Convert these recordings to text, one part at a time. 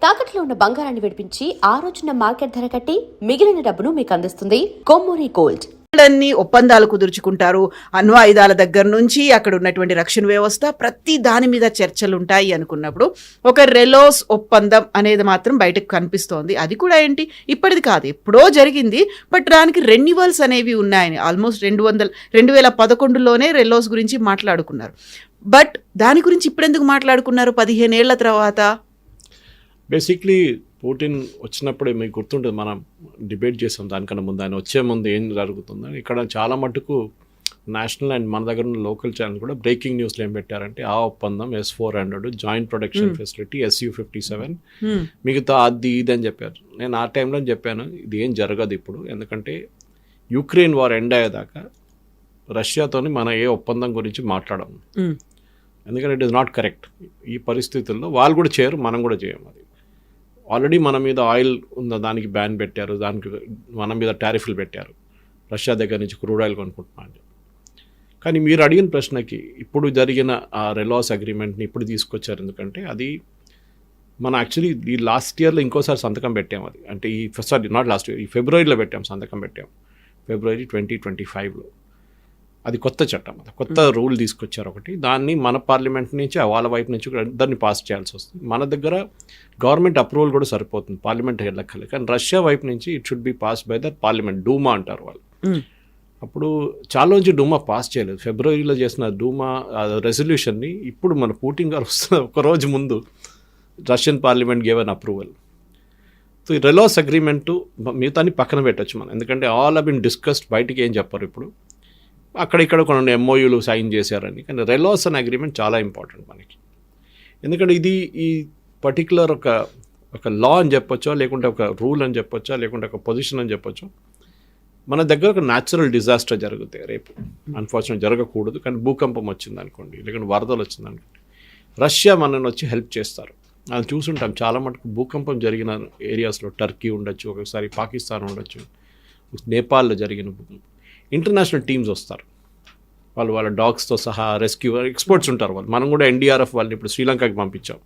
తాకట్లో ఉన్న బంగారాన్ని విడిపించి ఆ రోజున మార్కెట్ ధర కట్టి మిగిలిన డబ్బును మీకు అందిస్తుంది కొమ్మూరి గోల్డ్. అన్ని ఒప్పందాలు కుదుర్చుకుంటారు. అణ్వాయుధాల దగ్గర నుంచి అక్కడ ఉన్నటువంటి రక్షణ వ్యవస్థ ప్రతి దాని మీద చర్చలు ఉంటాయి అనుకున్నప్పుడు ఒక రెలోస్ ఒప్పందం అనేది మాత్రం బయటకు కనిపిస్తోంది. అది కూడా ఏంటి ఇప్పటిది కాదు, ఎప్పుడో జరిగింది. బట్ దానికి రెన్యువల్స్ అనేవి ఉన్నాయని ఆల్మోస్ట్ 2011లోనే రెలోస్ గురించి మాట్లాడుకున్నారు. బట్ దాని గురించి ఇప్పుడెందుకు మాట్లాడుకున్నారు 15 ఏళ్ల తర్వాత? బేసిక్లీ పుటిన్ వచ్చినప్పుడే మీకు గుర్తుంటుంది, మనం డిబేట్ చేసాం దానికన్నా ముందు. ఆయన వచ్చే ముందు ఏం జరుగుతుందని ఇక్కడ చాలా మటుకు నేషనల్ అండ్ మన దగ్గర ఉన్న లోకల్ ఛానల్ కూడా బ్రేకింగ్ న్యూస్లో ఏం పెట్టారంటే ఆ ఒప్పందం S-400 joint protection facility SU-57 మిగతా అది ఇది అని చెప్పారు. నేను ఆ టైంలో చెప్పాను ఇది ఏం జరగదు ఇప్పుడు, ఎందుకంటే యుక్రెయిన్ వార్ ఎండ్ అయ్యేదాకా రష్యాతోని మన ఏ ఒప్పందం గురించి మాట్లాడము, ఎందుకంటే ఇట్ ఈస్ నాట్ కరెక్ట్. ఈ పరిస్థితుల్లో వాళ్ళు కూడా చేయరు, మనం కూడా చేయము. అది ఆల్రెడీ మన మీద ఆయిల్ ఉన్న దానికి బ్యాన్ పెట్టారు, దానికి మన మీద టారిఫ్లు పెట్టారు, రష్యా దగ్గర నుంచి క్రూడ్ ఆయిల్ కొనుక్కుంటున్నాను. కానీ మీరు అడిగిన ప్రశ్నకి ఇప్పుడు జరిగిన ఆ రెలాస్ అగ్రిమెంట్ని ఇప్పుడు తీసుకొచ్చారు, ఎందుకంటే అది మన యాక్చువల్లీ ఈ లాస్ట్ ఇయర్లో ఇంకోసారి సంతకం పెట్టాము. అది అంటే నాట్ లాస్ట్ ఇయర్, ఈ ఫిబ్రవరిలో సంతకం పెట్టాము, ఫిబ్రవరి 2025లో. అది కొత్త చట్టం, అది కొత్త రూల్ తీసుకొచ్చారు ఒకటి. దాన్ని మన పార్లమెంట్ నుంచి వాళ్ళ వైపు నుంచి దాన్ని పాస్ చేయాల్సి వస్తుంది. మన దగ్గర గవర్నమెంట్ అప్రూవల్ కూడా సరిపోతుంది, పార్లమెంట్ వెళ్ళక్కర్లేదు. కానీ రష్యా వైపు నుంచి it should be pass by the parliament, Duma అంటారు వాళ్ళు. అప్పుడు చాలా నుంచి డూమా పాస్ చేయలేదు. ఫిబ్రవరిలో చేసిన డూమా రెజల్యూషన్ని ఇప్పుడు మన పుటిన్ గారు వస్తున్న ఒకరోజు ముందు Russian parliament gave an approval. So ఈ రెలాస్ అగ్రిమెంటు మిగతాన్ని పక్కన పెట్టచ్చు మనం, ఎందుకంటే ఆల్ హావ్ బీన్ డిస్కస్డ్, బయటికి ఏం చెప్పరు ఇప్పుడు. అక్కడిక్కడ కొన్ని MOUలు సైన్ చేశారని. కానీ రెలాస్ అనే అగ్రిమెంట్ చాలా ఇంపార్టెంట్ మనకి, ఎందుకంటే ఇది ఈ పర్టికులర్ ఒక లా అని చెప్పొచ్చో, లేకుంటే ఒక రూల్ అని చెప్పొచ్చా, లేకుంటే ఒక పొజిషన్ అని చెప్పొచ్చో. మన దగ్గర ఒక న్యాచురల్ డిజాస్టర్ జరుగుతాయి రేపు, అన్ఫార్చునేట్ జరగకూడదు, కానీ భూకంపం వచ్చింది అనుకోండి, లేకుంటే వరదలు వచ్చింది అనుకోండి, రష్యా మనని వచ్చి హెల్ప్ చేస్తారు. అది చూసుంటాం చాలా మటుకు. భూకంపం జరిగిన ఏరియాస్లో టర్కీ ఉండొచ్చు, ఒకసారి పాకిస్తాన్ ఉండొచ్చు, నేపాల్లో జరిగిన భూకంపం, ఇంటర్నేషనల్ టీమ్స్ వస్తారు, వాళ్ళ డాగ్స్తో సహా రెస్క్యూ ఎక్స్పర్ట్స్ ఉంటారు వాళ్ళు. మనం కూడా NDRF వాళ్ళని ఇప్పుడు శ్రీలంకకి పంపించాం,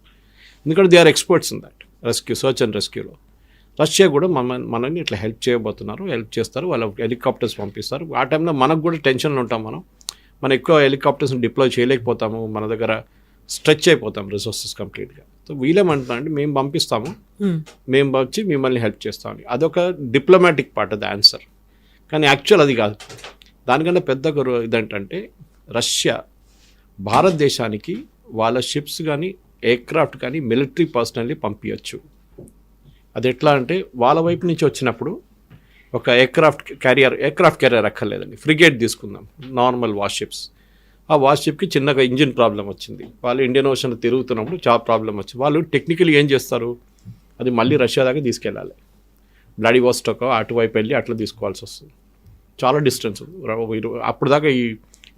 ఎందుకంటే they are experts in that rescue, search and రెస్క్యూలో. రష్యా కూడా మనల్ని ఇట్లా హెల్ప్ చేయబోతున్నారు, హెల్ప్ చేస్తారు, వాళ్ళ హెలికాప్టర్స్ పంపిస్తారు. ఆ టైంలో మనకు కూడా టెన్షన్లో ఉంటాం, మనం ఎక్కువ హెలికాప్టర్స్ని డిప్లాయ్ చేయలేకపోతాము, మన దగ్గర స్ట్రెచ్ అయిపోతాం రిసోర్సెస్ కంప్లీట్గా. సో వీళ్ళేమంటున్నారంటే మేము పంపిస్తాము, మేము వచ్చి మిమ్మల్ని హెల్ప్ చేస్తామని. అదొక diplomatic part of the answer, కానీ యాక్చువల్ అది కాదు. దానికన్నా పెద్ద ఇదేంటంటే రష్యా భారతదేశానికి వాళ్ళ షిప్స్ కానీ ఎయిర్క్రాఫ్ట్ కానీ మిలిటరీ పర్సనల్లీ పంపించచ్చు. అది ఎట్లా అంటే వాళ్ళ వైపు నుంచి వచ్చినప్పుడు ఒక ఎయిర్క్రాఫ్ట్ క్యారియర్ అక్కర్లేదండి, ఫ్రిగేట్ తీసుకుందాం, నార్మల్ వార్షిప్స్. ఆ వార్షిప్కి చిన్నగా ఇంజిన్ ప్రాబ్లం వచ్చింది, వాళ్ళు ఇండియన్ ఓషన్ తిరుగుతున్నప్పుడు చాలా ప్రాబ్లం వచ్చింది. వాళ్ళు టెక్నికలీ ఏం చేస్తారు, అది మళ్ళీ రష్యా దాకా తీసుకెళ్ళాలి, వ్లాడివోస్టోక్ అటువైపు వెళ్ళి అట్లా తీసుకోవాల్సి వస్తుంది, చాలా డిస్టెన్స్. అప్పుడు దాకా ఈ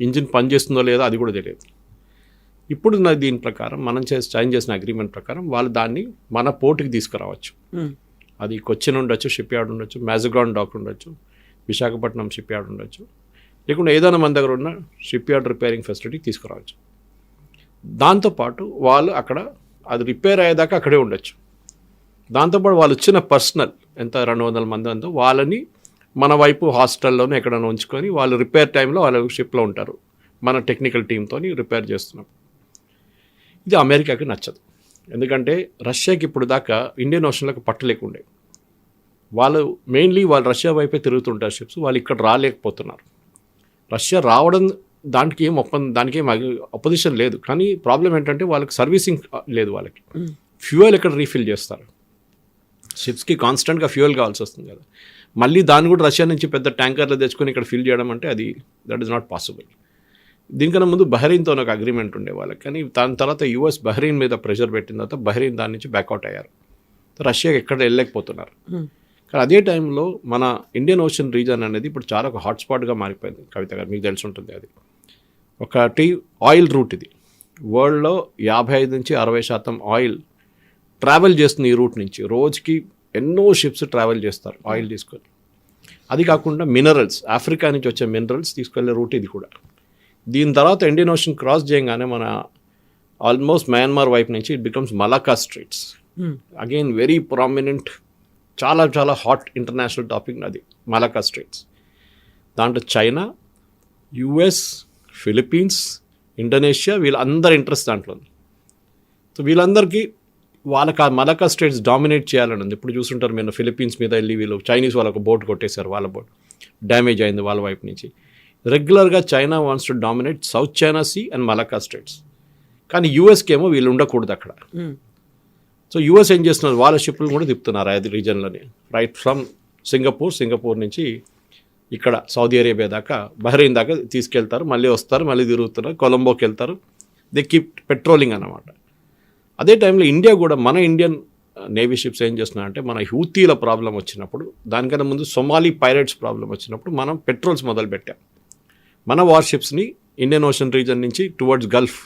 ఇంజిన్ పనిచేస్తుందో లేదో అది కూడా తెలియదు. ఇప్పుడు దీని ప్రకారం మనం సైన్ చేసిన అగ్రిమెంట్ ప్రకారం వాళ్ళు దాన్ని మన పోర్టుకి తీసుకురావచ్చు. అది కొచ్చిన్ ఉండొచ్చు, షిప్ యార్డ్ ఉండొచ్చు, మ్యాజగాన్ డాక్ ఉండొచ్చు, విశాఖపట్నం షిప్ యార్డ్ ఉండొచ్చు, లేకుంటే ఏదైనా మన దగ్గర ఉన్న షిప్ యార్డ్ రిపేరింగ్ ఫెసిలిటీకి తీసుకురావచ్చు. దాంతోపాటు వాళ్ళు అక్కడ అది రిపేర్ అయ్యేదాకా అక్కడే ఉండొచ్చు. దాంతోపాటు వాళ్ళు వచ్చిన పర్సనల్ ఎంత 200 మంది అంతా వాళ్ళని మన వైపు హాస్టల్లోనే ఎక్కడైనా ఉంచుకొని వాళ్ళు రిపేర్ టైంలో వాళ్ళ షిప్లో ఉంటారు, మన టెక్నికల్ టీంతో రిపేర్ చేస్తున్నాం. ఇది అమెరికాకి నచ్చదు, ఎందుకంటే రష్యాకి ఇప్పుడు దాకా ఇండియన్ ఓషన్లకు పట్టలేకుండే. వాళ్ళు రష్యా వైపే తిరుగుతుంటారు షిప్స్, వాళ్ళు ఇక్కడ రాలేకపోతున్నారు. రష్యా రావడం దానికి ఏం అపోజిషన్ లేదు, కానీ ప్రాబ్లం ఏంటంటే వాళ్ళకి సర్వీసింగ్ లేదు, వాళ్ళకి ఫ్యూయల్ ఎక్కడ రీఫిల్ చేస్తారు, షిప్స్కి కాన్స్టెంట్గా ఫ్యూయల్ కావాల్సి వస్తుంది కదా, మళ్ళీ దాన్ని కూడా రష్యా నుంచి పెద్ద ట్యాంకర్లు తెచ్చుకొని ఇక్కడ ఫిల్ చేయడం అంటే దట్ ఈస్ నాట్ పాసిబుల్. దీనికన్నా ముందు బహ్రెయిన్తో ఒక అగ్రిమెంట్ ఉండే వాళ్ళకి, కానీ దాని తర్వాత US బహ్రెయిన్ మీద ప్రెషర్ పెట్టిన తర్వాత బహ్రెయిన్ దాని నుంచి బ్యాక్అవుట్ అయ్యారు, రష్యాకి ఎక్కడ వెళ్ళలేకపోతున్నారు. కానీ అదే టైంలో మన ఇండియన్ ఓషన్ రీజన్ అనేది ఇప్పుడు చాలా ఒక హాట్స్పాట్గా మారిపోయింది. కవిత గారు మీకు తెలిసి ఉంటుంది, అది ఒకటి ఆయిల్ రూట్. ఇది వరల్డ్లో 55 నుంచి 60% ఆయిల్ ట్రావెల్ చేస్తుంది ఈ రూట్ నుంచి. రోజుకి ఎన్నో షిప్స్ ట్రావెల్ చేస్తారు ఆయిల్ తీసుకొని. అది కాకుండా మినరల్స్, ఆఫ్రికా నుంచి వచ్చే మినరల్స్ తీసుకెళ్లే రూట్ ఇది కూడా. దీని తర్వాత ఇండియన్ ఓషన్ క్రాస్ చేయగానే మన ఆల్మోస్ట్ మయన్మార్ వైపు నుంచి it becomes Malacca Strides. Again very prominent, చాలా చాలా హాట్ ఇంటర్నేషనల్ టాపిక్ అది మలక్కా స్ట్రైట్స్. దాంట్లో చైనా, యుఎస్, ఫిలిప్పీన్స్, ఇండోనేషియా వీళ్ళందరి ఇంట్రెస్ట్ దాంట్లో ఉంది. సో వీళ్ళందరికీ వాళ్ళకి ఆ మలక్కా స్ట్రైట్స్ డామినేట్ చేయాలని ఉంది. ఇప్పుడు చూస్తుంటారు మీరు ఫిలిప్పీన్స్ మీద వెళ్ళి వీళ్ళు చైనీస్ వాళ్ళకు బోట్ కొట్టేశారు, వాళ్ళ బోట్ డ్యామేజ్ అయింది వాళ్ళ వైపు నుంచి. రెగ్యులర్గా China wants to dominate South China Sea and Malacca Straits. కానీ యూఎస్కి ఏమో వీళ్ళు ఉండకూడదు అక్కడ. సో యూఎస్ ఏం చేస్తున్నారు, వాళ్ళ షిప్లు కూడా తిప్పుతున్నారు అది రీజన్లోనే, రైట్ ఫ్రమ్ సింగపూర్ నుంచి ఇక్కడ సౌదీ అరేబియా దాకా, బహ్రెయిన్ దాకా తీసుకెళ్తారు, మళ్ళీ వస్తారు, మళ్ళీ తిరుగుతున్నారు, కొలంబోకి వెళ్తారు. దే కీప్ పెట్రోలింగ్ అన్నమాట. అదే టైంలో ఇండియా కూడా, మన ఇండియన్ నేవీ షిప్స్ ఏం చేస్తున్నారంటే, మన హూతీల ప్రాబ్లం వచ్చినప్పుడు, దానికన్నా ముందు సొమాలీ పైరేట్స్ ప్రాబ్లం వచ్చినప్పుడు మనం పెట్రోల్స్ మొదలుపెట్టాం. మన వార్ షిప్స్ని ఇండియన్ ఓషన్ రీజన్ నుంచి టువర్డ్స్ గల్ఫ్,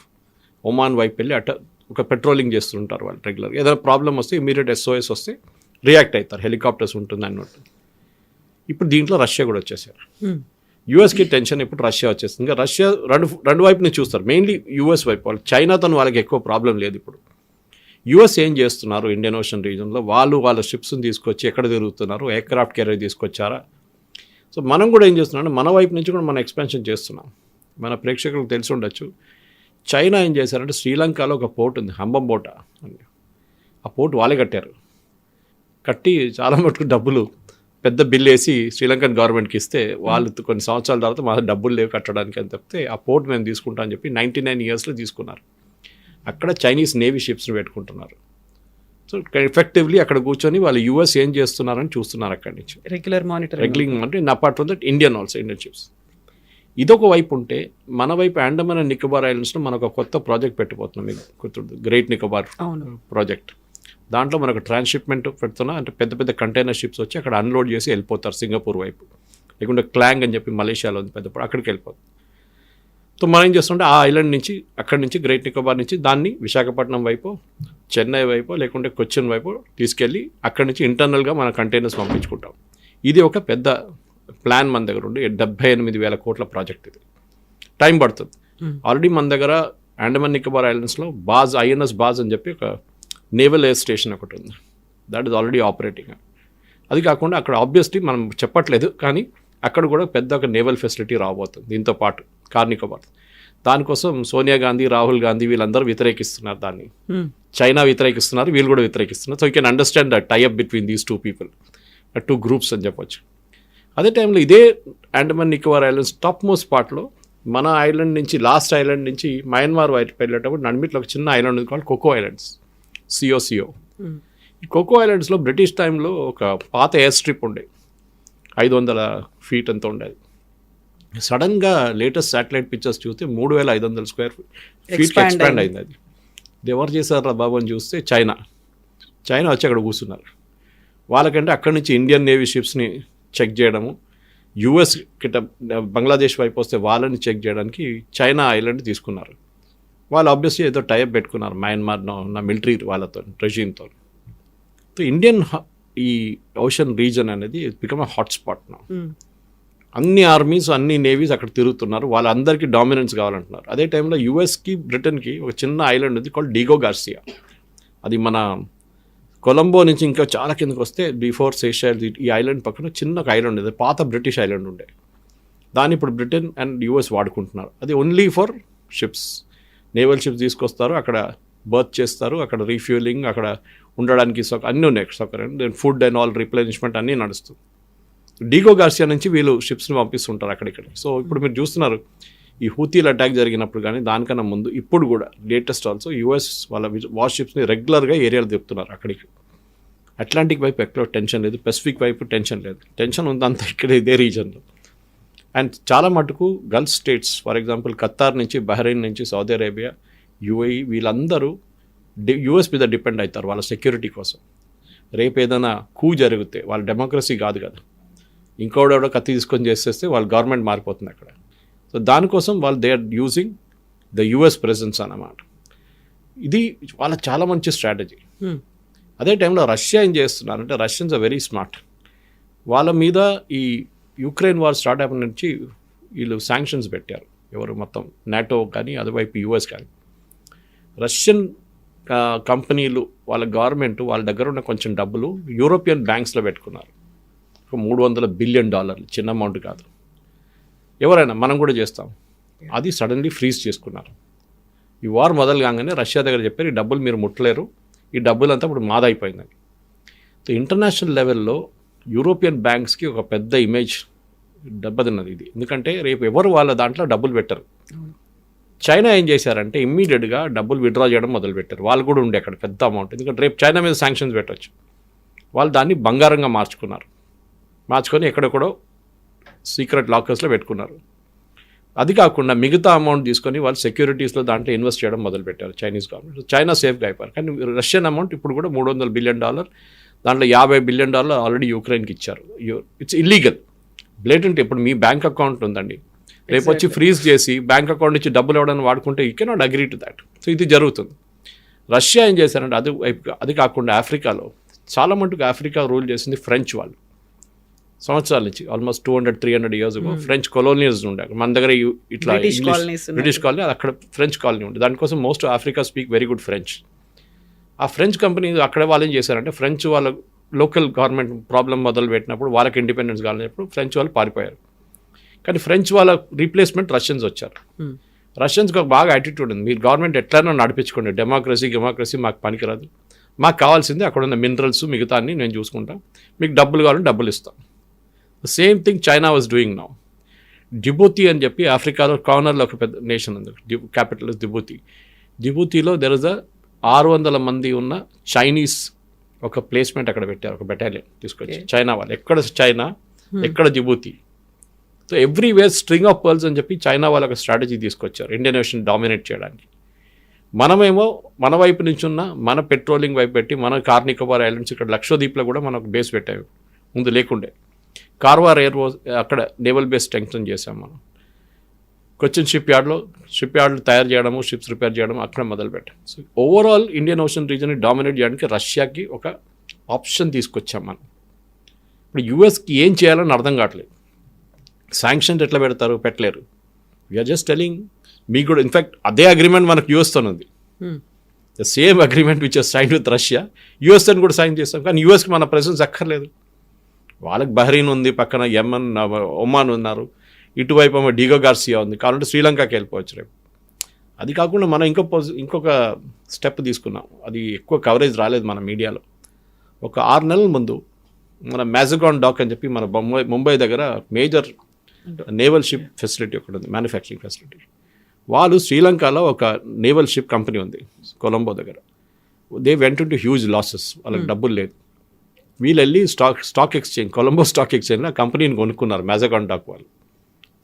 ఒమాన్ వైపు వెళ్ళి అట్ట ఒక పెట్రోలింగ్ చేస్తుంటారు వాళ్ళు రెగ్యులర్గా. ఏదైనా ప్రాబ్లం వస్తే ఇమీడియట్ SOS వస్తే రియాక్ట్ అవుతారు, హెలికాప్టర్స్ ఉంటుంది అన్నట్టు. ఇప్పుడు దీంట్లో రష్యా కూడా వచ్చేసారు. యూఎస్కి టెన్షన్, ఇప్పుడు రష్యా వచ్చేస్తుంది. ఇంకా రష్యా రెండు వైపుని చూస్తారు, మెయిన్లీ యూఎస్ వైపు. వాళ్ళు చైనాతో వాళ్ళకి ఎక్కువ ప్రాబ్లం లేదు. ఇప్పుడు యూఎస్ ఏం చేస్తున్నారు ఇండియన్ ఓషన్ రీజన్లో, వాళ్ళ షిప్స్ని తీసుకొచ్చి ఎక్కడ తిరుగుతున్నారు, ఎయిర్క్రాఫ్ట్ క్యారియర్ తీసుకొచ్చారా. సో మనం కూడా ఏం చేస్తున్నాం, మన వైపు నుంచి కూడా మనం ఎక్స్పాన్షన్ చేస్తున్నాం. మన ప్రేక్షకులకు తెలిసి ఉండొచ్చు, చైనా ఏం చేశారంటే శ్రీలంకలో ఒక పోర్ట్ ఉంది, హంబంబోట అని. ఆ పోర్ట్ వాళ్ళే కట్టారు. కట్టి చాలా మటుకు డబ్బులు పెద్ద బిల్ వేసి శ్రీలంకన్ గవర్నమెంట్కి ఇస్తే, వాళ్ళు కొన్ని సంవత్సరాల తర్వాత మా డబ్బులు లేవు కట్టడానికి అని చెప్తే, ఆ పోర్ట్ మేము తీసుకుంటాం అని చెప్పి 99 ఇయర్స్లో తీసుకున్నారు. అక్కడ చైనీస్ నేవీ షిప్స్ని పెట్టుకుంటున్నారు. సో ఎఫెక్టివ్లీ అక్కడ కూర్చొని వాళ్ళు యూఎస్ ఏం చేస్తున్నారని చూస్తున్నారు అక్కడి నుంచి, regular monitoring. Apart from that Indian ships. ఇదొక వైపు ఉంటే, మన వైపు అండమాన్ అండ్ నికోబార్ ఐలాండ్స్లో మనం ఒక కొత్త ప్రాజెక్ట్ పెట్టిపోతున్నాం. మీకు గుర్తుంది, గ్రేట్ నికోబార్ ప్రాజెక్ట్. దాంట్లో మనకు ట్రాన్స్షిప్మెంట్ పెడుతున్నా, అంటే పెద్ద పెద్ద కంటైనర్ షిప్స్ వచ్చి అక్కడ అన్లోడ్ చేసి వెళ్ళిపోతారు సింగపూర్ వైపు, లేకుంటే క్లాంగ్ అని చెప్పి మలేషియాలో ఉంది పెద్ద, అక్కడికి వెళ్ళిపోతారు. సో మనం ఏం చేస్తుంటే ఆ ఐలాండ్ నుంచి, అక్కడి నుంచి గ్రేట్ నికోబార్ నుంచి దాన్ని విశాఖపట్నం వైపు, చెన్నై వైపు, లేకుంటే కొచ్చిన్ వైపు తీసుకెళ్ళి అక్కడి నుంచి ఇంటర్నల్గా మన కంటైనర్స్ పంపించుకుంటాం. ఇది ఒక పెద్ద ప్లాన్ మన దగ్గర ఉండి 78,000 కోట్ల ప్రాజెక్ట్. ఇది టైం పడుతుంది. ఆల్రెడీ మన దగ్గర అండమాన్ నికోబార్ ఐలాండ్స్లో INS బాజ్ అని చెప్పి ఒక నేవల్ ఎయిర్ స్టేషన్ ఒకటి ఉంది. That is already operating. అది కాకుండా అక్కడ ఆబ్వియస్లీ మనం చెప్పట్లేదు, కానీ అక్కడ కూడా పెద్ద ఒక నేవల్ ఫెసిలిటీ రాబోతుంది దీంతో పాటు కార్ నికోబార్. దానికోసం సోనియా గాంధీ, రాహుల్ గాంధీ వీళ్ళందరూ వ్యతిరేకిస్తున్నారు దాన్ని. చైనా వ్యతిరేకిస్తున్నారు, వీళ్ళు కూడా వ్యతిరేకిస్తున్నారు. So you can understand the tie up between these two people, two groups అని చెప్పొచ్చు. అదే టైంలో ఇదే Andaman Nicobar islands top most పార్ట్లో, మన ఐలాండ్ నుంచి, లాస్ట్ ఐలాండ్ నుంచి మయన్మార్ వైపు వెళ్ళేటప్పుడు నడిమిట్లో ఒక చిన్న ఐలాండ్ ఉంది కాల్డ్ కోకో ఐలాండ్స్, సిఓ. ఈ కోకో ఐలాండ్స్లో బ్రిటిష్ టైంలో ఒక పాత ఎయిర్ స్ట్రిప్ ఉండే, 500 feet అంతా ఉండేది. సడన్గా లేటెస్ట్ శాటిలైట్ పిక్చర్స్ చూస్తే 3,500 square feet ఎక్స్పాండ్ అయింది. అది ఎవరు చేశారు బాబు అని చూస్తే చైనా వచ్చి అక్కడ కూర్చున్నారు. వాళ్ళకంటే అక్కడి నుంచి ఇండియన్ నేవీ షిప్స్ని చెక్ చేయడము, యూఎస్ కిట బంగ్లాదేశ్ వైపు వస్తే వాళ్ళని చెక్ చేయడానికి చైనా ఐలాండ్ తీసుకున్నారు. వాళ్ళు ఆబ్వియస్లీ ఏదో టైప్ పెట్టుకున్నారు మయన్మార్ ఉన్న మిలిటరీ వాళ్ళతో, రెజీమ్తో. సో ఇండియన్ ఈ ఓషన్ రీజన్ అనేది బికమ్ అ హాట్స్పాట్ నా. అన్ని ఆర్మీస్, అన్ని నేవీస్ అక్కడ తిరుగుతున్నారు, వాళ్ళందరికీ డామినెన్స్ కావాలంటున్నారు. అదే టైంలో యూఎస్కి, బ్రిటన్కి ఒక చిన్న ఐలాండ్ ఉంది కాల్డ్ డిగో గార్సియా. అది మన కొలంబో నుంచి ఇంకా చాలా కిందకి వస్తే బిఫోర్ సేషెల్స్, ఈ ఐలాండ్ పక్కన చిన్న ఒక ఐలాండ్ ఉంది, పాత బ్రిటిష్ ఐలాండ్ ఉండే. దాన్ని ఇప్పుడు బ్రిటన్ అండ్ యూఎస్ వాడుకుంటున్నారు. అది only for ships, naval ships తీసుకొస్తారు, అక్కడ బర్త్ చేస్తారు, అక్కడ రీఫ్యూలింగ్, అక్కడ ఉండడానికి అన్నీ ఉన్నాయి సౌకర్యం, ఫుడ్ అండ్ ఆల్ రిప్లెనిష్మెంట్ అన్నీ నడుస్తుంది. డిగో గార్సియా నుంచి వీళ్ళు షిప్స్ని పంపిస్తుంటారు అక్కడిక్కడ. సో ఇప్పుడు మీరు చూస్తున్నారు, ఈ హూతీల అటాక్ జరిగినప్పుడు కానీ దానికన్నా ముందు ఇప్పుడు కూడా లేటెస్ట్ ఆల్సో యూఎస్ వాళ్ళ వార్ షిప్స్ని రెగ్యులర్గా ఏరియాలు తిప్పుతున్నారు అక్కడికి. అట్లాంటిక్ వైపు ఎక్కడ టెన్షన్ లేదు, పెసిఫిక్ వైపు టెన్షన్ లేదు. టెన్షన్ ఉందంతా ఇక్కడ ఇదే రీజన్లో. అండ్ చాలా మటుకు Gulf states, for example Qatar నుంచి, బహ్రెయిన్ నుంచి, సౌదీ అరేబియా, UAE వీళ్ళందరూ యూఎస్ మీద డిపెండ్ అవుతారు వాళ్ళ సెక్యూరిటీ కోసం. రేపు ఏదైనా కూ జరిగితే, వాళ్ళ డెమోక్రసీ కాదు కదా, ఇంకోడెవడో కత్తి తీసుకొని చేసేస్తే వాళ్ళ గవర్నమెంట్ మారిపోతుంది అక్కడ. సో దానికోసం వాళ్ళు they are using the US presence అన్నమాట. ఇది వాళ్ళ చాలా మంచి స్ట్రాటజీ. అదే టైంలో రష్యా ఏం చేస్తున్నారంటే, రష్యన్స్ ఆర్ వెరీ స్మార్ట్. వాళ్ళ మీద ఈ యుక్రెయిన్ వార్ స్టార్ట్ అయిన నుంచి వీళ్ళు శాంక్షన్స్ పెట్టారు, ఎవరు మొత్తం నాటో కానీ, అటువైపు యుఎస్ కానీ. రష్యన్ కంపెనీలు వాళ్ళ గవర్నమెంట్ వాళ్ళ దగ్గర ఉన్న కొంచెం డబ్బులు యూరోపియన్ బ్యాంక్స్లో పెట్టుకున్నారు. ఒక $300 బిలియన్, చిన్న అమౌంట్ కాదు. ఎవరైనా మనం కూడా చేస్తాం. అది సడన్లీ ఫ్రీజ్ చేసుకున్నారు. ఈ వార్ మొదలు కాగానే రష్యా దగ్గర చెప్పారు, ఈ డబ్బులు మీరు ముట్టలేరు, ఈ డబ్బులంతా ఇప్పుడు మాదైపోయిందని. సో ఇంటర్నేషనల్ లెవెల్లో యూరోపియన్ బ్యాంక్స్కి ఒక పెద్ద ఇమేజ్ దెబ్బతిన్నది ఇది. ఎందుకంటే రేపు ఎవరు వాళ్ళ దాంట్లో డబ్బులు పెట్టరు. చైనా ఏం చేశారంటే ఇమ్మీడియట్గా డబ్బులు విత్డ్రా చేయడం మొదలుపెట్టారు. వాళ్ళు కూడా ఉండే అక్కడ పెద్ద అమౌంట్, ఎందుకంటే రేపు చైనా మీద శాంక్షన్స్ పెట్టవచ్చు. వాళ్ళు దాన్ని బంగారంగా మార్చుకొని ఎక్కడెక్కడో సీక్రెట్ లాకర్స్లో పెట్టుకున్నారు. అది కాకుండా మిగతా అమౌంట్ తీసుకొని వాళ్ళు సెక్యూరిటీస్లో దాంట్లో ఇన్వెస్ట్ చేయడం మొదలుపెట్టారు చైనీస్ గవర్నమెంట్. చైనా సేఫ్గా అయిపోయారు. కానీ రష్యన్ అమౌంట్ ఇప్పుడు కూడా $300 బిలియన్, దాంట్లో $50 బిలియన్ ఆల్రెడీ యూక్రెయిన్కి ఇచ్చారు. It's illegal, blatant. ఇప్పుడు మీ బ్యాంక్ అకౌంట్ ఉందండి, రేపు వచ్చి ఫ్రీజ్ చేసి బ్యాంక్ అకౌంట్ నుంచి డబ్బులు ఇవ్వడానికి వాడుకుంటే you cannot agree to that. So ఇది జరుగుతుంది. రష్యా ఏం చేశారంటే అది కాకుండా ఆఫ్రికాలో చాలా మటుకు ఆఫ్రికా రూల్ చేసింది ఫ్రెంచ్ వాళ్ళు. సంవత్సరాల నుంచి ఆల్మోస్ట్ 200-300 ఇయర్స్ ఫ్రెంచ్ కొలోనియల్స్ ఉండే. మన దగ్గర ఇట్లా బ్రిటిష్ కాలనీ, అక్కడ ఫ్రెంచ్ కాలనీ ఉండే. దానికోసం most Africa speak very good French. ఆ ఫ్రెంచ్ కంపెనీ అక్కడ వాళ్ళు ఏం చేశారంటే ఫ్రెంచ్ వాళ్ళ లోకల్ గవర్నమెంట్ ప్రాబ్లం మొదలు పెట్టినప్పుడు, వాళ్ళకి ఇండిపెండెన్స్ కావాలన్నప్పుడు ఫ్రెంచ్ వాళ్ళు పారిపోయారు. కానీ ఫ్రెంచ్ వాళ్ళ రీప్లేస్మెంట్ రష్యన్స్ వచ్చారు. రష్యన్స్కి ఒక బాగా యాటిట్యూడ్ ఉంది, మీరు గవర్నమెంట్ ఎట్లైనా నడిపించుకోండి, డెమోక్రసీ మాకు పనికిరాదు, మాకు కావాల్సింది అక్కడ ఉన్న మినరల్స్ మిగతా అన్ని నేను చూసుకుంటాను, మీకు డబ్బులు కావాలంటే డబ్బులు ఇస్తాం. Same thing China was doing now. Djibouti అని చెప్పి ఆఫ్రికాలో కార్నర్లో ఒక పెద్ద నేషన్ ఉంది, క్యాపిటల్ ఇస్ జిబూతి. జిబూతిలో దెర్ ఇస్ 600 మంది ఉన్న చైనీస్ ఒక ప్లేస్మెంట్ అక్కడ పెట్టారు, ఒక బెటాలియన్ తీసుకొచ్చి. చైనా వాళ్ళు ఎక్కడ చైనా, ఎక్కడ Djibouti. So everywhere string of pearls అని చెప్పి చైనా వాళ్ళు ఒక స్ట్రాటజీ తీసుకొచ్చారు ఇండియన్ ఓషన్ డామినేట్ చేయడానికి. మనమేమో మన వైపు నుంచి ఉన్న మన పెట్రోలింగ్ వైపు పెట్టి మన కార్నికోబార్ ఐలాండ్స్ ఇక్కడ లక్షద్వీప్లో కూడా మనం ఒక బేస్ పెట్టాము, ముందు లేకుండే. కార్వార్ అక్కడ నేవల్ బేస్ స్ట్రెంగ్తన్ చేసాం మనం. కొచ్చిన్ షిప్ యార్డ్లు తయారు చేయడము, షిప్స్ రిపేర్ చేయడం అక్కడ మొదలుపెట్టాం. సో ఓవరాల్ ఇండియన్ ఓషన్ రీజన్ని డామినేట్ చేయడానికి రష్యాకి ఒక ఆప్షన్ తీసుకొచ్చాం మనం. ఇప్పుడు యూఎస్కి ఏం చేయాలని అర్థం కావట్లేదు. శాంక్షన్స్ ఎట్లా పెడతారు, పెట్టలేరు. వీఆర్ జస్ట్ టెలింగ్ మీకు కూడా. ఇన్ఫ్యాక్ట్ అదే అగ్రిమెంట్ మనకు యూఎస్తో ఉంది, the same agreement which is sign with Russia. యూఎస్తో కూడా సైన్ చేస్తాం, కానీ యూఎస్కి మన ప్రెసెన్స్ అక్కర్లేదు. వాళ్ళకి బహ్రీన్ ఉంది, పక్కన యెమెన్, ఒమాన్ ఉన్నారు, ఇటువైపు ఏమో డిగో గార్సియా ఉంది, కావాలంటే శ్రీలంకకి వెళ్ళిపోవచ్చు రేపు. అది కాకుండా మనం ఇంకొక స్టెప్ తీసుకున్నాం, అది ఎక్కువ కవరేజ్ రాలేదు మన మీడియాలో. ఒక 6 నెలల ముందు మన మ్యాజగాన్ డాక్ అని చెప్పి మన ముంబై దగ్గర మేజర్ నేవల్ షిప్ ఫెసిలిటీ ఒకటి ఉంది, మ్యానుఫ్యాక్చరింగ్ ఫెసిలిటీ. వాళ్ళు శ్రీలంకలో ఒక నేవల్ షిప్ కంపెనీ ఉంది కొలంబో దగ్గర. They went to huge losses, వాళ్ళకి డబ్బులు లేదు. వీళ్ళు వెళ్ళి స్టాక్ ఎక్స్చేంజ్, కొలంబో స్టాక్ ఎక్స్చేంజ్లో ఆ కంపెనీని కొనుక్కున్నారు మ్యాజగాన్ డాక్ వాళ్ళు.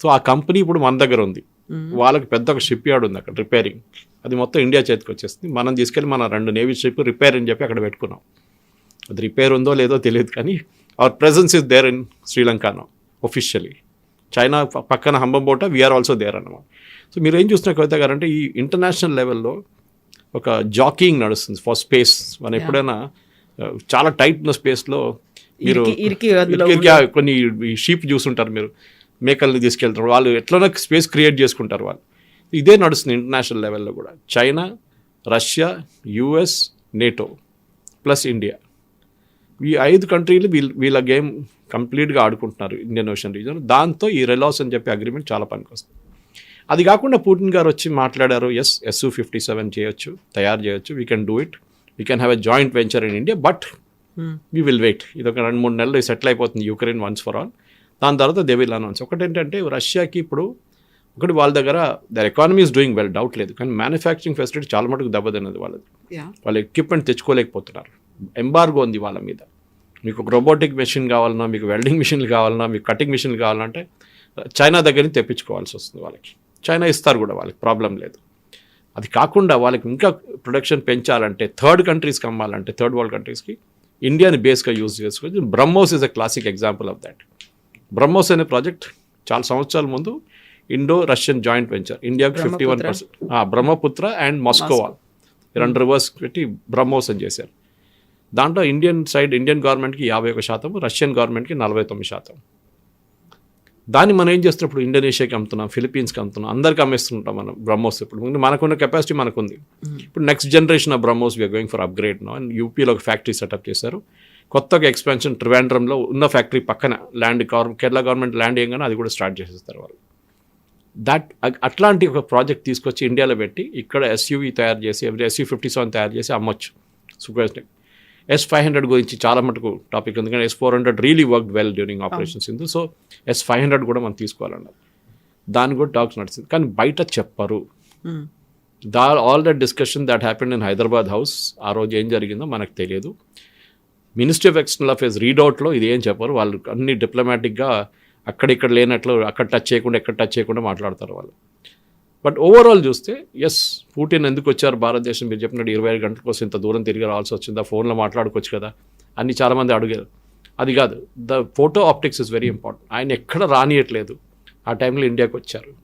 సో ఆ కంపెనీ ఇప్పుడు మన దగ్గర ఉంది. వాళ్ళకి పెద్ద ఒక షిప్ యార్డ్ ఉంది అక్కడ రిపేరింగ్. అది మొత్తం ఇండియా చేతికి వచ్చేస్తుంది. మనం తీసుకెళ్ళి మన 2 నేవీ షిప్ రిపేర్ అని చెప్పి అక్కడ పెట్టుకున్నాం. అది రిపేర్ ఉందో లేదో తెలియదు, కానీ our presence is there in శ్రీలంకనో ఒఫిషియలీ. చైనా పక్కన హంబంబోట, వీఆర్ ఆల్సో దేర్ అన్నమాట. సో మీరు ఏం చూస్తున్న కవిత గారు అంటే ఈ ఇంటర్నేషనల్ లెవెల్లో ఒక జాకింగ్ నడుస్తుంది ఫర్ స్పేస్. మనం ఎప్పుడైనా చాలా టైట్ ఉన్న స్పేస్లో మీరు కొన్ని షీప్ చూసుంటారు, మీరు మేకల్ని తీసుకెళ్తారు, వాళ్ళు ఎట్లనో స్పేస్ క్రియేట్ చేసుకుంటారు వాళ్ళు. ఇదే నడుస్తుంది ఇంటర్నేషనల్ లెవెల్లో కూడా. China, Russia, US, NATO plus India, ఈ 5 కంట్రీలు వీళ్ళ గేమ్ కంప్లీట్గా ఆడుకుంటున్నారు ఇండియన్ ఓషన్ రీజన్. దాంతో ఈ రెలాస్ అని చెప్పి అగ్రిమెంట్ చాలా పనికొస్తుంది. అది కాకుండా పుటిన్ గారు వచ్చి మాట్లాడారు, ఎస్ Su-57 చేయొచ్చు, తయారు చేయొచ్చు, we can do it, we can have a joint venture in India, but we will wait. ఇది ఒక 2-3 నెలలు సెటిల్ అయిపోతుంది యుక్రెయిన్ వన్స్ ఫర్ ఆల్. దాని తర్వాత దే విల్ అనౌన్స్. ఒకటేంటంటే రష్యాకి ఇప్పుడు వాళ్ళ దగ్గర their economy is doing well, doubt లేదు, కానీ మ్యానుఫ్యాక్చరింగ్ ఫెసిలిటీ చాలా మటుకు దెబ్బతిన్నది వాళ్ళది. వాళ్ళ ఎక్విప్మెంట్ తెచ్చుకోలేకపోతున్నారు, ఎంబార్గో ఉంది వాళ్ళ మీద. మీకు ఒక రోబోటిక్ మెషిన్ కావాలన్నా, మీకు వెల్డింగ్ మిషన్లు కావాలన్నా, మీకు కటింగ్ మిషన్లు కావాలంటే చైనా దగ్గర నుంచి తెప్పించుకోవాల్సి వస్తుంది వాళ్ళకి. చైనా ఇస్తారు కూడా, వాళ్ళకి ప్రాబ్లం లేదు. అది కాకుండా వాళ్ళకి ఇంకా ప్రొడక్షన్ పెంచాలంటే, థర్డ్ కంట్రీస్కి అమ్మాలంటే, థర్డ్ వరల్డ్ కంట్రీస్కి ఇండియాని బేస్గా యూజ్ చేసుకోవచ్చు. BrahMos is a classic example of that. BrahMos అనే ప్రాజెక్ట్ చాలా సంవత్సరాల ముందు ఇండో రష్యన్ జాయింట్ వెంచర్, ఇండియాకి 51%, బ్రహ్మపుత్ర అండ్ మాస్కోవా 2 రివర్స్ పెట్టి బ్రహ్మోస్ అని చేశారు. దాంట్లో ఇండియన్ గవర్నమెంట్కి 51%, రష్యన్ గవర్నమెంట్కి 49%. దాన్ని మనం ఏం చేస్తున్నాం ఇప్పుడు ఇండోనేషియాకి అమ్ముతున్నాం, ఫిలిపీన్స్కి అమ్ముతున్నాం, అందరికి అమ్మేస్తుంటాం మనం బ్రహ్మోస్. ఇప్పుడు మనకున్న కెపాసిటీ మనకుంది. ఇప్పుడు next generation of BrahMos we are going for upgrade no. And యూపీలో ఒక ఫ్యాక్టరీ సెటప్ చేశారు. కొత్తగా ఎక్స్పాన్షన్ ట్రివాండ్రంలో ఉన్న ఫ్యాక్టరీ పక్కన ల్యాండ్ కేరళ గవర్నమెంట్ ల్యాండ్ ఏంగానే అది కూడా స్టార్ట్ చేసేస్తారు వాళ్ళు. అట్లాంటి ఒక ప్రాజెక్ట్ తీసుకొచ్చి ఇండియాలో పెట్టి ఇక్కడ ఎస్యూవీ తయారు చేసి SU-57 తయారు చేసి అమ్మొచ్చు. సుఖోస్ని S-500 గురించి చాలా మటుకు టాపిక్, ఎందుకంటే S-400 really work well during operation Sindhu. So S-500 కూడా మనం తీసుకోవాలన్నారు. దాని కూడా టాక్స్ నడిచింది, కానీ బయట చెప్పరు. All that discussion that happened in Hyderabad house, ఆ రోజు ఏం జరిగిందో మనకు తెలియదు. మినిస్ట్రీ ఆఫ్ ఎక్స్టర్నల్ అఫేర్స్ రీడౌట్లో ఇది ఏం చెప్పరు. వాళ్ళు అన్ని డిప్లొమాటిక్గా అక్కడిక్కడ లేనట్లు అక్కడ టచ్ చేయకుండా ఎక్కడ టచ్ చేయకుండా మాట్లాడతారు వాళ్ళు. బట్ ఓవరాల్ చూస్తే ఎస్, పుటిన్ ఎందుకు వచ్చారు భారతదేశం, మీరు చెప్పినట్టు 25 గంటల కోసం ఇంత దూరం తిరిగి రావాల్సి వచ్చిందా, ఫోన్లో మాట్లాడుకోవచ్చు కదా అని చాలామంది అడిగారు. అది కాదు, the photo optics is very important. ఆయన ఎక్కడ రానియట్లేదు. ఆ టైంలో ఇండియాకి వచ్చారు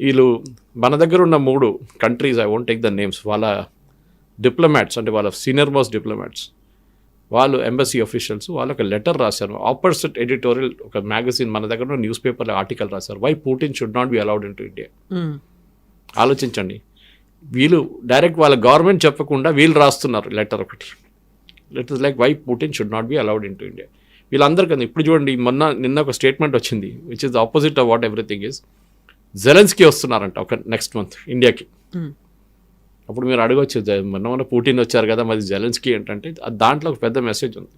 వీళ్ళు. మన దగ్గర ఉన్న 3 countries, I won't take the names, వాళ్ళ డిప్లొమాట్స్ అంటే వాళ్ళ సీనియర్ మోస్ట్ డిప్లొమాట్స్, వాళ్ళు ఎంబసీ ఆఫీషియల్స్ వాళ్ళు ఒక లెటర్ రాశారు. ఆపోజిట్ ఎడిటోరియల్ ఒక మ్యాగజైన్ మన దగ్గర న్యూస్ పేపర్లో ఆర్టికల్ రాశారు, why Putin should not be allowed in to India. ఆలోచించండి, వీళ్ళు డైరెక్ట్ వాళ్ళ గవర్నమెంట్ చెప్పకుండా వీళ్ళు రాస్తున్నారు లెటర్ ఒకటి. Let is like why Putin should not be allowed in to India. వీళ్ళందరికీ ఇప్పుడు చూడండి, నిన్న ఒక స్టేట్మెంట్ వచ్చింది which is the opposite of what everything is. Zelensky వస్తున్నారంట ఒక నెక్స్ట్ మంత్ ఇండియాకి. అప్పుడు మీరు అడగవచ్చు, మొన్న పుటిన్ వచ్చారు కదా మరి జెలెన్స్కీ ఏంటంటే, దాంట్లో ఒక పెద్ద మెసేజ్ ఉంది.